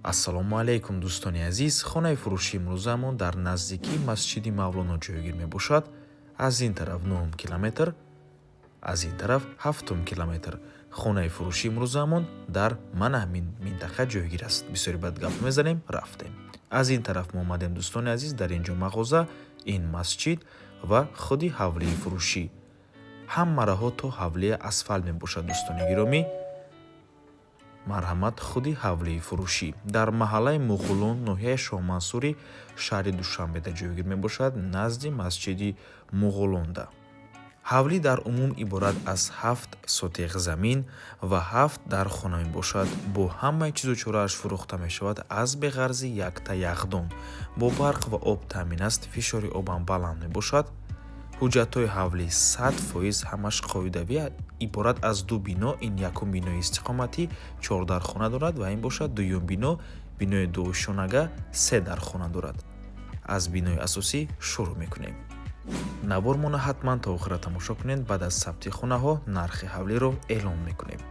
ассалому алайкум дӯстони азиз, хонаи фурӯши имрӯзамон дар наздики масҷиди мавлоно ҷойгир мебошад. Аз ин тараф 9 километр, аз ин тараф 7 километр. Хонаи фурӯши имрӯзамон дар мана ҳамин минтақа ҷойгир аст. Бисёри бад гап мезанем, рафтем. Аз ин тараф мо омадем дӯстони азиз, дар ин ҷо мағоза, ин масҷид ва худи ҳавлии фурӯшӣ. Ҳама раҳо то ҳавлия асфал мебошад дӯстони гиромӣ. Марҳамат, худи ҳавлии фурӯшӣ дар маҳаллаи Муғулон, ноҳияи Шоҳмансури шаҳри Душанбеда ҷойгир мебошад, назди масҷиди Муғулонда. ҳавлӣ дар умум иборат аз 7 сотиқ замин ва 7 дар хона мебошад. Бо ҳамаи чизу чорааш фурӯхта мешавад. Аз беғарзи якта яхдон бо барқ ва об таъмин аст. Фишори обам баланд мебошад. ҳуҷҷатҳои ҳавлӣ 100% ҳамаш қоидавӣ иборат аз ду бино. Ин якум бинои истиқоматӣ 4 дар хона дорад ва ин бошад дуюм бино, бинои дуушонага 3 дар хона дорад. Аз бинои асосӣ шурӯъ мекунем. Навормона ҳатман то охира тамошо кунед. Баъд аз сабти хонаҳо нархи ҳавлиро эълон мекунем.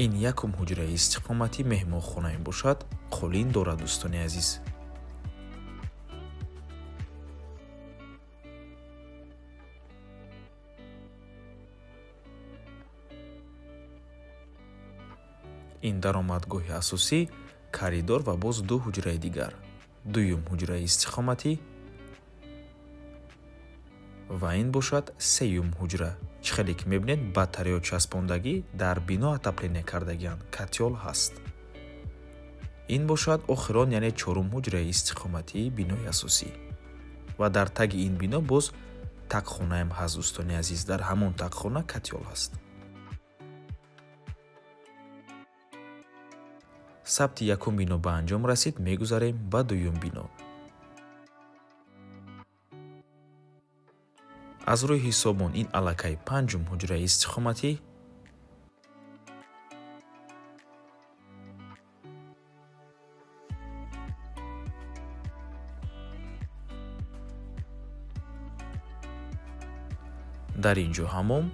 ин якум ҳуҷраи истиқоматӣ меҳмонхона мебошад. қолин дорад дӯстони азиз. ин даромадгоҳи асосӣ, коридор ва боз ду ҳуҷраи дигар. Дуюм ҳуҷраи истиқоматӣ ва ин бошад сеюм ҳуҷра. Чӣ хеле ки мебинед, батареяҳо часпондагӣ дар бино отопление кардагианд. Котёл ҳаст. ин бошад охирон, яъне чорум ҳуҷраи истиқоматии бинои асосӣ. Ва дар таги ин бино боз тақхонаам ҳаст дӯстони азиз. Дар ҳамон тақхона котёл ҳаст. сабти якум бино ба анҷом расид. Мегузарем ба дуюм бино. аз рӯи ҳисобон ин аллакай панҷум ҳуҷраи истиқоматӣ. дар ин ҷо ҳамом,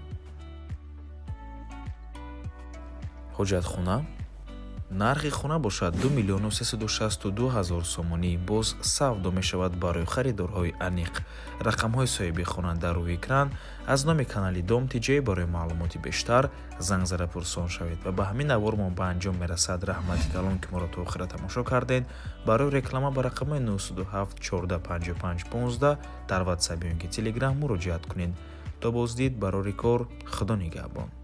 ҳоҷатхона. нархи хона бошад 2,362,000 сомонӣ. Боз савдо мешавад барои харидорҳои аниқ. рақамҳои соҳиби хона дар рӯи экран. аз номи канали Дом Тиҷей барои маълумоти бештар занг зада пурсон шавед. ва ба ҳамин навор мо ба анҷом мерасад. раҳмати калон ки моро то охира тамошо кардед. барои реклама ба рақамҳои 927 1455 15 дар ватсаби ё ки телеграм муроҷиат кунед. то боздид барори кор. худо нигаҳбон.